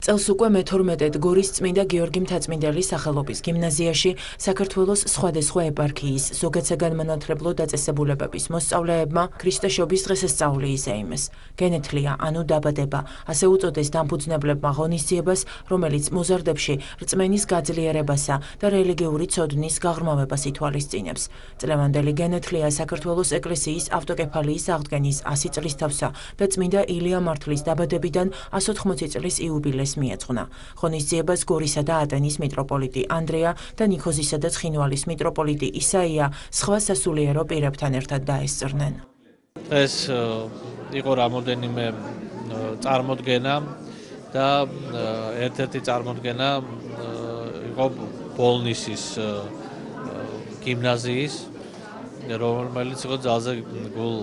წელს უკვე მე-12-ად გორის წმინდა გიორგი მთაწმინდელის სახელობის გიმნაზიაში საქართველოს სხვადასხვა ეპარქიის ზოგადსაგანმანათლებლო დაწესებულებების მოსწავლეებმა ქრისტეშობის დღესასწაული იზეიმეს. გენეთლია, ანუ დაბადება, ასე უწოდეს დამფუძნებლებმა ღონისძიებას, რომელიც მოზარდებში რწმენის გაძლიერებასა და რელიგიური ცოდნის გაღრმავებას ითვალისწინებს. წლევანდელი გენეთლია საქართველოს ეკლესიის ავტოკეფალიის აღდგენის 100 წლისთავსა და წმინდა ილია მართლის დაბადებიდან 180 წლის იუბილეს მიეძღვნა. ღონისძიებას გორისა და ატენის მიტროპოლიტი ანდრეა და ნიქოზისა და ცხინვალის მიტროპოლიტი ისაია სხვა სასულიერო პირებთან ერთად დაესწრნენ. ეს იყო რამოდენიმე წარმოდგენა და ერთ-ერთი წარმოდგენა იყო ბოლნისის გიმნაზიის, რომელიც იყო ძალზე გულ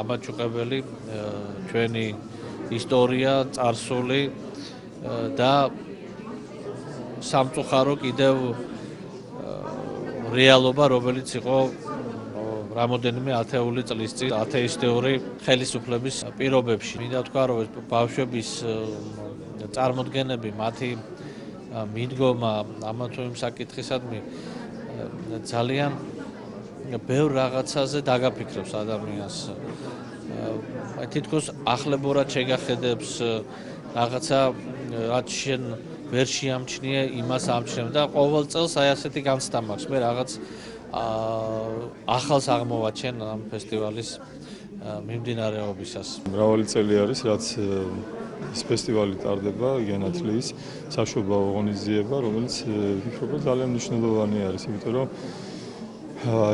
ამაჩუყებელი ჩვენი ისტორია, წარსული და სამწუხარო კიდევ რეალობა, რომელიც იყო რამოდენიმე ათეული წლის წინ ათეისტური ხელისუფლების პირობებში. მინდა ვთქვა, რომ ბავშვების წარმოდგენები, მათი მიდგომა ამა თუ იმ საკითხისადმი ძალიან ბევრ რაღაცაზე დაგაფიქრებს ადამიანს. თითქოს ახლებურად შეგახედებს რაღაცა, რაც შენ ვერ შეამჩნიე, იმას ამჩნევ და ყოველ წელს აი ასეთი განცდა მაქვს. მე რაღაც ახალს აღმოვაჩენ ამ ფესტივალის მიმდინარეობისას. მრავალი წელი არის, რაც ეს ფესტივალი ტარდება, გენათლიის საშობაო ღონისძიება, რომელიც ვფიქრობ, ძალიან მნიშვნელოვანი არის, იმიტომ რომ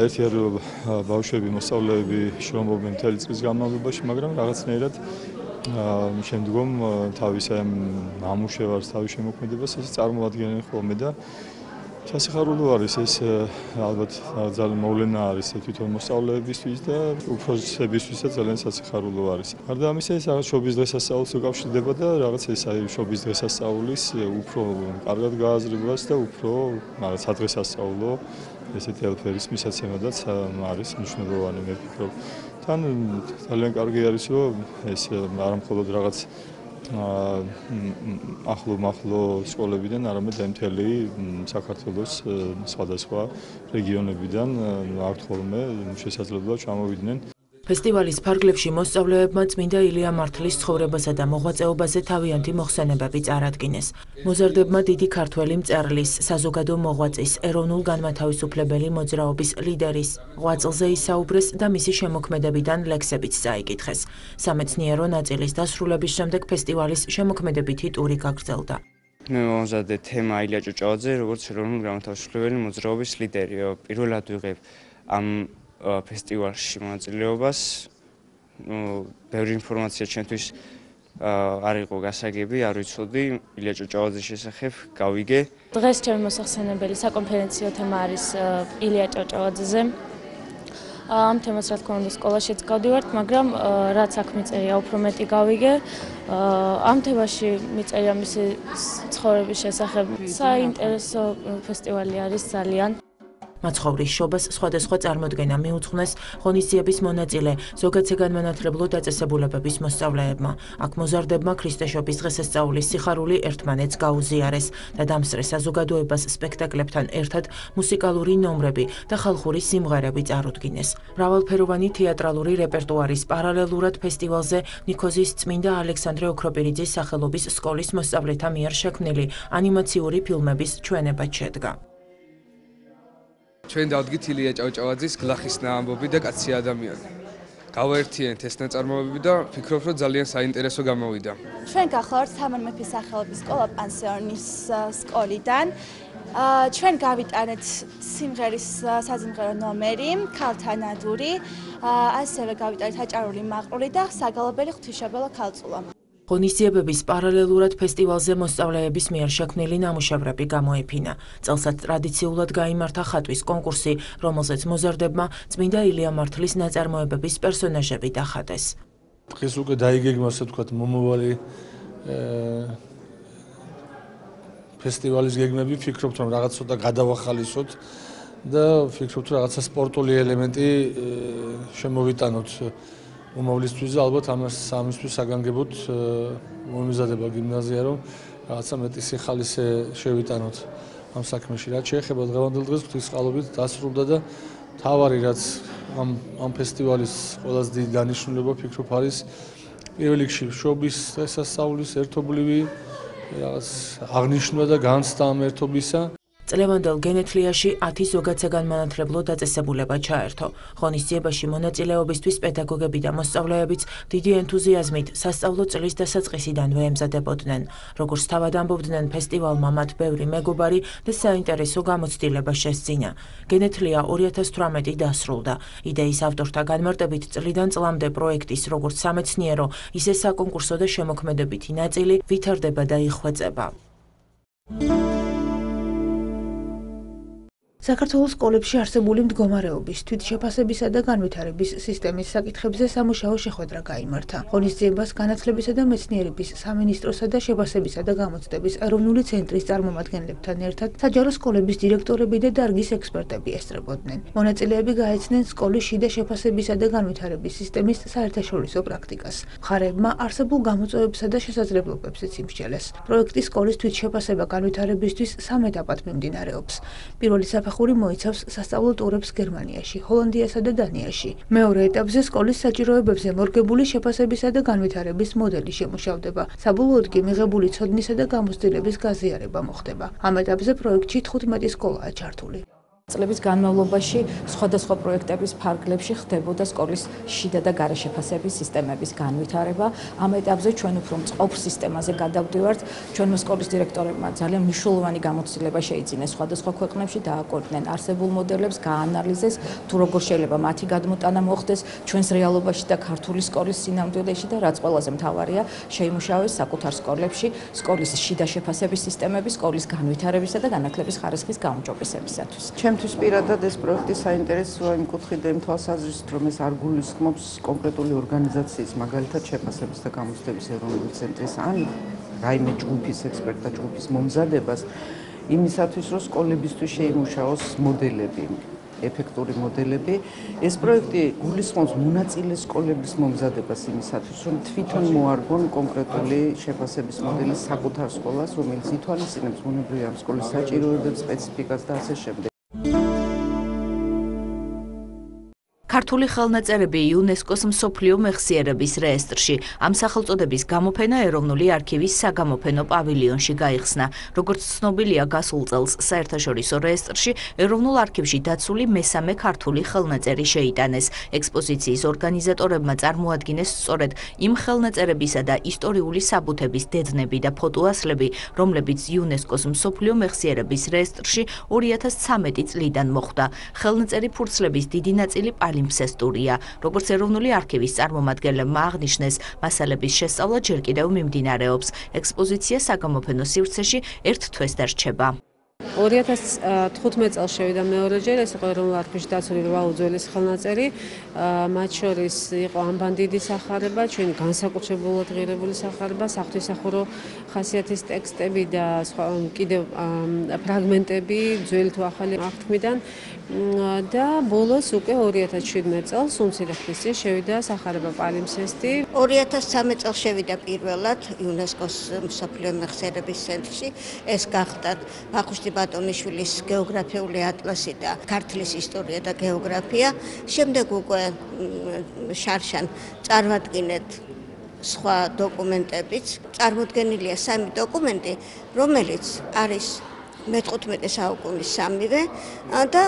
ერთი არის ბავშვები, მოსწავლეები შრომობენ მთელი წლის განმავლობაში, მაგრამ რაღაცნაირად შემდგომ თავის ამუშევარს, თავის შემოქმედებას ეს წარმოადგენენ ხოლმე და სასიხარულო არის ეს ალბათ ძალიან მოვლენა არის თვითონ მოსწავლეებისთვის და უფროსებისთვისაც ძალიან სასიხარულო არის. გარდა ამისა ეს რაღაც შობის დღესასწაულს უკავშირდება და რაღაც ეს აი შობის დღესასწაულის უფრო კარგად გააზრებას და უფრო რაღაც სადღესასწაულო ესეთი ელფერის მისაცემადაც არის მნიშვნელოვანი მე ვფიქრობ. თან ძალიან კარგი არის რომ ეს არა მხოლოდ რაღაც ახლო სკოლებიდან, არამედ მთელი საქართველოს სხვადასხვა რეგიონებიდან აქვთ ხოლმე შესაძლებლობა ჩამოვიდნენ. ფესტივალის ფარგლებში მოსწავლეებმა წმინდა ილია მართლის ცხოვრებასა და მოღვაწეობაზე თავიანთი მოხსენებები წარადგინეს. მოზარდებმა დიდი ქართველი მწერლის, საზოგადო მოღვაწის, ეროვნულ განმათავისუფლებელი მოძრაობის ლიდერის ღვაწლზე ისაუბრეს და მისი შემოქმედებიდან ლექსებიც წაიკითხეს. სამეცნიერო ნაწილის დასრულების შემდეგ ფესტივალის შემოქმედებითი ტური გაგრძელდა. მე მომზადე თემა ილია ჭავჭავაძე, როგორც ეროვნულ განმათავისუფლებელი მოძრაობის ლიდერი. პირველად ვიღებ ამ ფესტივალში მონაწილეობას. ბევრი ინფორმაცია ჩემთვის არ იყო გასაგები, არ ვიცოდი ილია ჭავჭავაძის შესახებ, გავიგე. დღეს ჩემი მოსახსენებელი საკონფერენციო თემა არის ილია ჭავჭავაძეზე. ამ თემას რა თქმა უნდა სკოლაშიც გავდივართ, მაგრამ რაც აქ მიწერია, უფრო მეტი გავიგე. ამ თემაში მიწერია მისი ცხოვრების შესახებ. საინტერესო ფესტივალი არის ძალიან. მაცხოვრის შობას სხვადასხვა წარმოდგენა მიუძღვნეს ღონისძიების მონაწილე ზოგადსაგანმანათლებლო დაწესებულებების მოსწავლეებმა. აქ მოზარდებმა ქრისტეშობის დღესასწაულის სიხარული ერთმანეთს გაუზიარეს და დამსწრეს საზოგადოებას სპექტაკლებთან ერთად მუსიკალური ნომრები და ხალხური სიმღერები წარუდგინეს. მრავალფეროვანი თეატრალური რეპერტუარის პარალელურად ფესტივალზე ნიქოზის წმინდა ალექსანდრე ოქროპირიძის სახელობის სკოლის მოსწავლეთა მიერ შექმნილი ანიმაციური ფილმების ჩვენებად შედგა. ჩვენ დავდგით ილია ჭავჭავაძის გლახის ნაამბობი და კაცი ადამიანი. გავაერთიანეთ ეს ნაწარმოებები და ვფიქრობ, რომ ძალიან საინტერესო გამოვიდა. ჩვენ გახლავართ სამონ მეფის სახელობის სკოლა პანსიონის სკოლიდან. ჩვენ გავიტანეთ სიმღერის საზიმღერო ნომერი, ქალთა ნადური, ასევე გავიტანეთ აჭარული მაყრული და საგალობელი ღვთისმშობელა ქალწულა. ღონისძიებების პარალელურად ფესტივალზე მოსწავლეების მიერ შექმნილი ნამუშევრები გამოიფინა. წელსაც ტრადიციულად გაიმართა ხატვის კონკურსი, რომელზეც მოზარდებმა წმინდა ილია მართლის ნაწარმოებების პერსონაჟები დახატეს. დღეს უკვე დაიგეგმა, ასე ვთქვათ, მომავალი ფესტივალის გეგმები, ვფიქრობთ, რომ რაღაც ცოტა გადავახალისოთ და ვფიქრობთ, რომ რაღაცა სპორტული ელემენტი შემოვიტანოთ. მომავლისთვის ალბათ ამისთვის საგანგებოდ მომიზადება გიმნაზია, რომ რაღაცა მეტი სიხალისე შევიტანოთ ამ საქმეში. რაც შეეხება დღევანდელ დღეს ღვთისმსხალობით დასრულდა და თავარი რაც ამ ფესტივალის ყველაზე დიდი დანიშნულება ფიქრობ არის პირველ რიგში მშობის დღესასწაულის ერთობლივი რაღაც აღნიშვნა და განცდა ამ ერთობისა. წლევანდელ გენეთლიაში 10 ზოგადსაგანმანათლებლო დაწესებულება ჩაერთო. ღონისძიებაში მონაწილეობისთვის პედაგოგები და მოსწავლეებიც დიდი ენთუზიაზმით სასწავლო წლის დასაწყისიდანვე ემზადებოდნენ. როგორც თავად ამბობდნენ, ფესტივალმა მათ ბევრი მეგობარი და საინტერესო გამოცდილება შესძინა. გენეთლია 2018 დასრულდა. იდეის ავტორთა განმარტებით წლიდან წლამდე პროექტის როგორც სამეცნიერო, ისე საკონკურსო და შემოქმედებითი ნაწილი ვითარდება და იხვეწება. საქართველოს სკოლებში არსებული მდგომარეობის, თვითშეფასებისა და განვითარების სისტემის საკითხებზე სამუშაო შეხვედრა გაიმართა. ღონისძიებას განათლებისა და მეცნიერების სამინისტროსა და შეფასებისა და გამოცდების ეროვნული ცენტრის წარმომადგენლებთან ერთად საჯარო სკოლების დირექტორები და დარგის ექსპერტები ესწრებოდნენ. მონაწილეები გაეცნენ სკოლის შიდა შეფასებისა და განვითარების სისტემის საერთაშორისო პრაქტიკას. მხარეებმა არსებულ გამოწვევებსა და შესაძლებლობებზეც იმსჯელეს. პროექტი სკოლის თვითშეფასება განვითარებისთვის 3 ეტაპად მიმდინარეობს. პირველი საფეხური მოიცავს სასწავლო ტურებს გერმანიაში, ჰოლანდიასა და დანიაში. მეორე ეტაპზე სკოლის საჭიროებებზე მორგებული შეფასებისა და განვითარების მოდელი შემუშავდება. საბოლოოდ კი მიღებული ცოდნისა და გამოცდილების გაზიარება მოხდება. ამ ეტაპზე პროექტში 15 სკოლაა ჩართული. წლების განმავლობაში სხვადასხვა პროექტების ფარგლებში ხდებოდა სკოლის შიდა და გარე შეფასების სისტემების განვითარება. ამ ეტაპზე ჩვენ უფრო მწყობ სისტემაზე გადავდივართ. ჩვენმა სკოლის დირექტორებმა ძალიან მნიშვნელოვანი გამოცდილება შეიძინეს სხვადასხვა ქვეყნებში, დააკორდნენ არსებულ მოდელებს, გაანალიზეს, თუ როგორ შეიძლება მათი გადმოტანა მოხდეს ჩვენს რეალობაში და ქართული სკოლის სინამდვილეში და რაც ყველაზე მთავარია, შეიმუშავეს საკუთარ სკოლებში სკოლის შიდა შეფასების სისტემები, სკოლის განვითარებისა და განათლების ხარისხის გაუმჯობესებისათვის. ჩემთვის პირადად ეს პროექტი საინტერესოა იმ კუთხით და იმ თვალსაზრისით, რომ ეს არ გულისხმობს კონკრეტული ორგანიზაციის, მაგალითად შეფასების და გამოცდების ეროვნული ცენტრის ან რაიმე ჯგუფის, ექსპერტთა ჯგუფის მომზადებას იმისათვის, რომ სკოლებისთვის შეიმუშაოს მოდელები, ეფექტური მოდელები. ეს პროექტი გულისხმობს მონაწილე სკოლების მომზადებას იმისათვის, რომ თვითონ მოარგონ კონკრეტული შეფასების მოდელი საკუთარ სკოლას, რომელიც ითვალისწინებს ბუნებრივია ამ სკოლის საჭიროებებს, სპეციფიკას და ასე შემდეგ. ქართული ხელნაწერები იუნესკოს მსოფლიო მეხსიერების რეესტრში. ამ სახელწოდების გამოფენა ეროვნული არქივის საგამოფენო პავილიონში გაიხსნა. როგორც ცნობილია, გასულ წელს საერთაშორისო რეესტრში ეროვნულ არქივში დაცული მესამე ქართული ხელნაწერი შეიტანეს. ექსპოზიციის ორგანიზატორებმა წარმოადგინეს სწორედ იმ ხელნაწერებისა და ისტორიული საბუთების დედნები და ფოტოასლები, რომლებიც იუნესკოს მსოფლიო მეხსიერების რეესტრში 2013 წლიდან მოხვდა. ხელნაწერი ფურცლების დიდი ნაწილი პალიმფსესტურია. როგორც ეროვნული არქივის წარმომადგენლებმა აღნიშნეს, მასალების შესწავლა ჯერ კიდევ მიმდინარეობს. ექსპოზიცია საგამოფენო სივრცეში 1 თვეს დარჩება. 2015 წელს შევიდა მეორეჯერ, ეს იყო ეროვნულ არქივში დაცული 8 უძველესი ხელნაწერი, მათ შორის იყო ამბანდიდი სახარება, ჩვენი განსაკუთრებულად ღირებული სახარება, საღვთისმსახურო ხასიათის ტექსტები და სხვა კიდევ ფრაგმენტები ძველი თუ ახალი აღთქმიდან და ბოლოს უკვე 2017 წელს უმცირე ხნისწინ შევიდა სახარება პალიმსესტი. 2013 წელს შევიდა პირველად იუნესკოს მსოფლიო მეხსიერების ცენტრში, ეს გახდათ ბახუშტი ბატონიშვილის გეოგრაფიული ატლასი და ქართლის ისტორია და გეოგრაფია. შემდეგ უკვე შარშან წარმატკინეთ სხვა დოკუმენტებიც. წარმოდგენილია 3 დოკუმენტი, რომელიც არის მე-15 საუკუნის სამივე და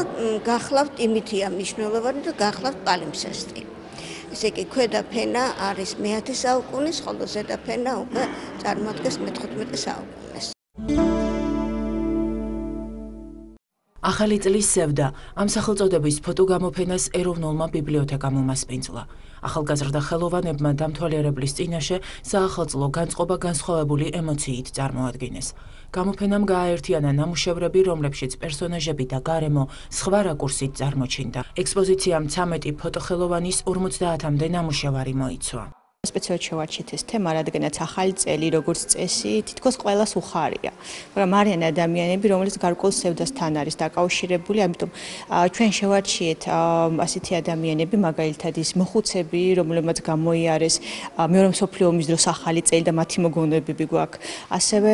გახლავთ იმითია მნიშვნელოვანი და გახლავთ პალიმსესტი. ესე იგი, ქვედა ფენა არის მე-10 საუკუნის, ხოლო ზედა ფენა უკვე წარმოადგენს მე-15 საუკუნეს. ახალი წლის სევდა ამ სახელწოდების ფოტოგამოფენას ეროვნულმა ბიბლიოთეკამ უმასპინძლა. ახალგაზრდა ხელოვანებმა დამთვალიერებლის წინაშე საახალწლო განწყობა განსხვავებული ემოციით წარმოადგინეს. გამოფენამ გააერთიანა ნამუშევრები, რომლებშიც პერსონაჟები და გარემო სხვა რაკურსით წარმოჩინდა. ექსპოზიციამ 13 ფოტოხელოვანის 50-მდე ნამუშევარი მოიცვა. სპეციალურად შევარჩიეთ ეს თემა, რადგანაც ახალი წელი, როგორც წესი, თითქოს ყველას უხარია. მაგრამ არიან ადამიანები, რომლებიც გარკვეულ სევდასთან არის დაკავშირებული, ამიტომ ჩვენ შევარჩიეთ ასეთი ადამიანები, მაგალითად ის მოხუცები, რომლებმაც გამოიარეს მეორე მსოფლიო ომის დროს ახალი წელი და მათი მოგონებები გვაქვს. ასევე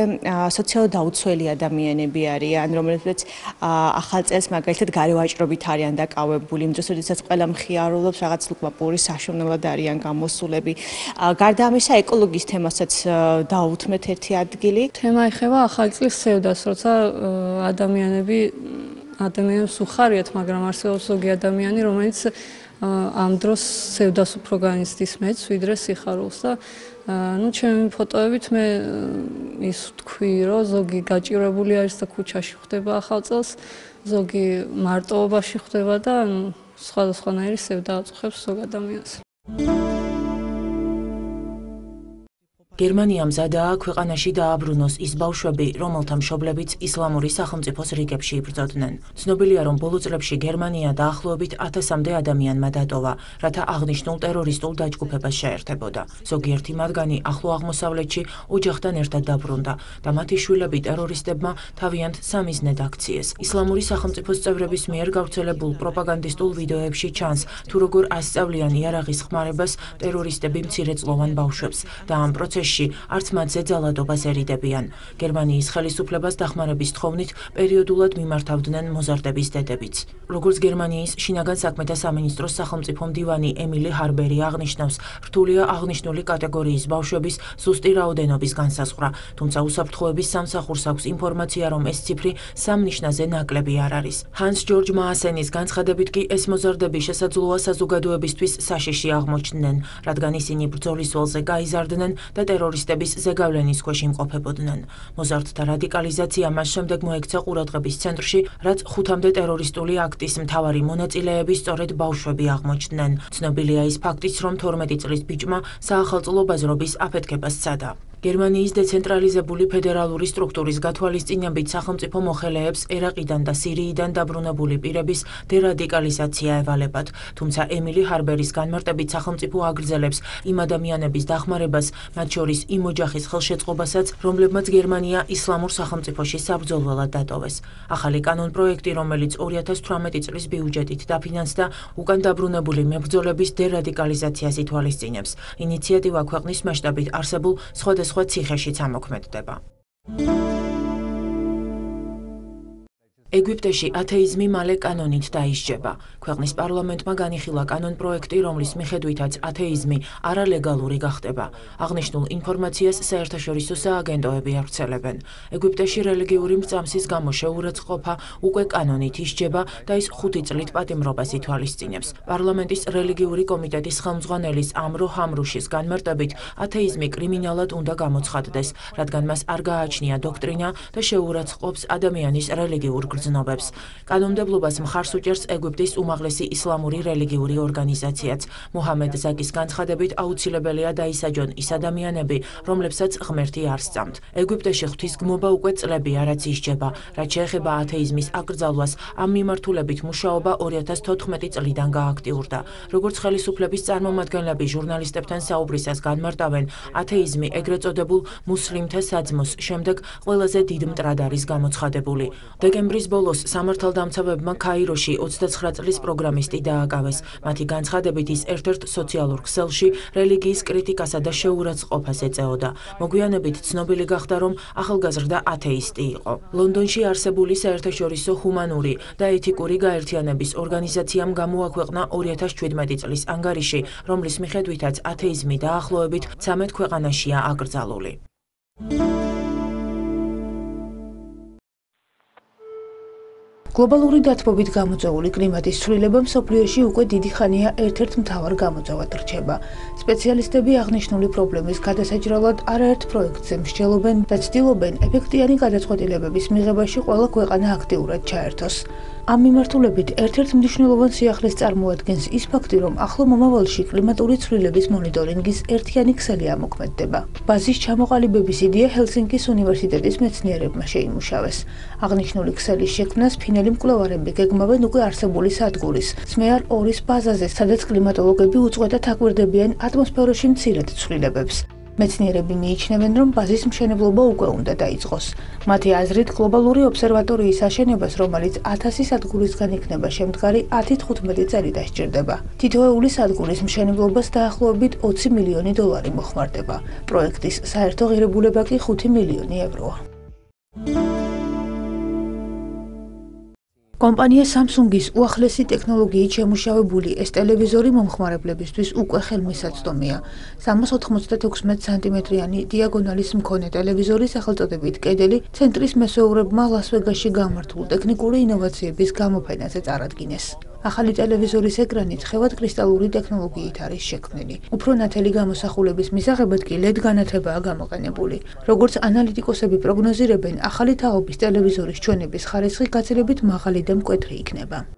სოციალურად დაუცველი ადამიანები არიან, რომლებიც ახალ წელს მაგალითად გარევაჭრობით არიან დაკავებული, იმ დროს, როდესაც ყველა მხიარულობს, რაღაც ლუკმაპური საშოვნელად არიან გამოსულები. გარდა ამისა, ეკოლოგიის თემასაც დაუთმეთ ერთი ადგილი. თემა ეხება ახალი წლის სევდას, როცა ადამიანებს უხარიათ, მაგრამ არსებობს ზოგი ადამიანი, რომელიც ამ დროს სევდას უფრო განიცდის მეც, ვიდრე სიხარულს და ჩემი ფოტოებით მე ის ვთქვი, რომ ზოგი გაჭირებული არის და ქუჩაში ხვდება ახალ წელს, ზოგი მარტოობაში ხვდება და სხვადასხვანაირი სევდა აწუხებს ზოგ ადამიანს. გერმანიამ მზადაა ქვეყანაში დააბრუნოს ის ბავშვები, რომელთა მშობლებიც ისლამური სახელმწიფოს რიგებში იბრძოდნენ. ცნობილია, რომ ბოლო წლებში გერმანია დაახლოებით 1000-მდე ადამიანმა დატოვა, რათა აღნიშნულ ტერორისტულ დაჯგუფებას შეერთებოდა. ზოგიერთი მათგანი ახლო აღმოსავლეთში ოჯახთან ერთად დაბრუნდა და მათი შვილები ტერორისტებმა თავიანთ სამიზნედ აქციეს. ისლამური სახელმწიფოს წევრების მიერ გავრცელებულ პროპაგანდისტულ ვიდეოებში ჩანს, თუ როგორ ასწავლიან იარაღის ხმარებას ტერორისტები მცირეწლოვან ბავშვებს და ამ პროცესში არც მათზე ძალადობას ერიდებიან. გერმანიის ხელისუფლებას დახმარების თხოვნით პერიოდულად მიმართავდნენ მოზარდების დედებიც. როგორც გერმანიის შინაგან საქმეთა სამინისტროს სახელმწიფო მდივანი ემილი ჰარბერი აღნიშნავს, რთულია აღნიშნული კატეგორიის ბავშვების ზუსტი რაოდენობის განსაზღვრა, თუმცა უსაფრთხოების სამსახურს აქვს ინფორმაცია, რომ ეს ციფრი სამნიშნაზე ნაკლები არ არის. ჰანს ჯორჯ მაასენის განცხადებით კი ეს მოზარდები შესაძლოა საზოგადოებისთვის საშიში აღმოჩნდნენ, რადგან ისინი ბრძოლის ველზე გაიზარდნენ და ტერორისტების ზეგავლენის ქვეშ იმყოფებოდნენ. მოზარდთა რადიკალიზაცია მას შემდეგ მოექცა ყურადღების ცენტრში, რაც 5-მდე ტერორისტული აქტის მთავარი მონაწილეები სწორედ ბავშვები აღმოჩნდნენ. ცნობილია ის ფაქტიც, რომ 12 წლის ბიჭმა საახალწლო ბაზრობის აფეთქება სცადა. გერმანიის დეცენტრალიზებული ფედერალური სტრუქტურის გათვალისწინებით სახელმწიფო მოხელეებს ერაყიდან და სირიიდან დაბრუნებული პირების დერადიკალიზაცია ევალებათ, თუმცა ემილი ჰარბერის განმარტებით სახელმწიფო აგრძელებს იმ ადამიანების დახმარებას, მათ შორის იმ ოჯახის ხელშეწყობასაც, რომლებმაც გერმანია ისლამურ სახელმწიფოში საბრძოლველად დატოვეს. ახალი კანონპროექტი, რომელიც 2018 წლის ბიუჯეტით დაფინანსდა, უკან დაბრუნებული მებრძოლების დერადიკალიზაციას ითვალისწინებს. ინიციატივა ქვეყნის მასშტაბით არსებულ სხვადასხვა ციხეშიც ამოქმედდება. ეგვიპტეში ათეიზმი მალე კანონით დაისჯება. ქვეყნის პარლამენტმა განიხილა კანონპროექტი, რომლის მიხედვითაც ათეიზმი არალეგალური გახდება. აღნიშნულ ინფორმაციას საერთაშორისო სააგენტოები ავრცელებენ. ეგვიპტეში რელიგიური მრწამსის გამო შეურაცხყოფა უკვე კანონით ისჯება და ის 5 წლით პატიმრობას ითვალისწინებს. პარლამენტის რელიგიური კომიტეტის ხელმძღვანელის ამრო ჰამრუშის განმარტებით, ათეიზმი კრიმინალად უნდა გამოცხადდეს, რადგან მას არ გააჩნია დოქტრინა და შეურაცხყოფს ადამიანის რელიგიურ გრძნობებს. კანონმდებლობას მხარს უჭერს ეგვიპტის უმაღლესი ისლამური რელიგიური ორგანიზაციაც. მუჰამედ ზაკის განცხადებით აუცილებელია დაისაჯონ ის ადამიანები, რომლებსაც ღმერთი არ სწამთ. ეგვიპტეში ღვთისგმობა უკვე წლები არაც ისჯება, რაც შეეხება ათეიზმის აკრძალვას, ამ მიმართულებით მუშაობა 2014 წლიდან გააქტიურდა. როგორც ხელისუფლების წარმომადგენლები ჟურნალისტებთან საუბრისას განმარტავენ, ათეიზმი ეგრეთ წოდებულ მუსლიმთა საძმოს შემდეგ ყველაზე დიდ მტრად არის გამოცხადებული. დეკემბრის ბოლოს სამართალდამცავებმა ქაიროში 29 წლის პროგრამისტი დააკავეს. მათი განცხადებით ის ერთ-ერთ სოციალურ ქსელში რელიგიის კრიტიკასა და შეურაცხყოფას ეწეოდა. მოგვიანებით ცნობილი გახდა, რომ ახალგაზრდა ათეისტი იყო. ლონდონში არსებული საერთაშორისო ჰუმანური და ეთიკური გაერთიანების ორგანიზაციამ გამოაქვეყნა 2017 წლის ანგარიში, რომლის მიხედვითაც ათეიზმი დაახლოებით 13 ქვეყანაშია აკრძალული. გლობალური დათბობით გამოწვეული კლიმატის ცვლილება მსოფლიოში უკვე დიდი ხანია ერთ-ერთ მთავარ გამოწვევად რჩება. სპეციალისტები აღნიშნული პრობლემის გადასაჭრელად არაერთ პროექტზე მსჯელობენ და ცდილობენ ეფექტიანი გადაწყვეტილებების მიღებაში ყველა ქვეყანა აქტიურად ჩაერთოს. ამ მიმართულებით ერთ-ერთ მნიშვნელოვან სიახლეს წარმოადგენს ის ფაქტი, რომ ახლო მომავალში კლიმატური ცვლილების მონიტორინგის ერთიანი ქსელი ამოქმედდება. ბაზის ჩამოყალიბების იდეა ჰელსინკის უნივერსიტეტის მეცნიერებმა შეიმუშავეს. აღნიშნული ქსელის შექმნას ფინელი მკვლევარები გეგმავენ უკვე არსებული სადგურის, სმეარ 2-ის ბაზაზე, სადაც კლიმატოლოგები უწყვეტად აკვირდებიან ატმოსფეროში მცირედ ცვლილებებს. მეცნიერები მიიჩნევენ, რომ ბაზის მშენებლობა უკვე უნდა დაიწყოს. მათი აზრით, გლობალური ობსერვატორიის აშენებას, რომელიც 1000 სადგურისგან იქნება შემდგარი, 10-15 წელი დასჭირდება. თითოეული სადგურის მშენებლობას დაახლოებით 20 მილიონი დოლარი მოხმარდება. პროექტის საერთო ღირებულება კი 5 მილიონი ევროა. კომპანია Samsung-ის უახლესი ტექნოლოგიით შემუშავებული ეს ტელევიზორი მომხმარებლებისთვის უკვე ხელმისაწვდომია. 396 სანტიმეტრიანი დიაგონალის მქონე ტელევიზორის სახელწოდებით კედელი ცენტრის მესვეურებმა ლას-ვეგასში გამართულ ტექნიკური ინოვაციების გამოფენაზე წარადგინეს. ახალი ტელევიზორის ეკრანი თხევად კრისტალური ტექნოლოგიით არის შექმნილი. უფრო ნათელი გამოსახულების მისაღებად კი LED განათებაა გამოყენებული. როგორც ანალიტიკოსები პროგნოზირებენ, ახალი თაობის ტელევიზორის ჩვენების ხარისხი გაცილებით მაღალი და მკვეთრი იქნება.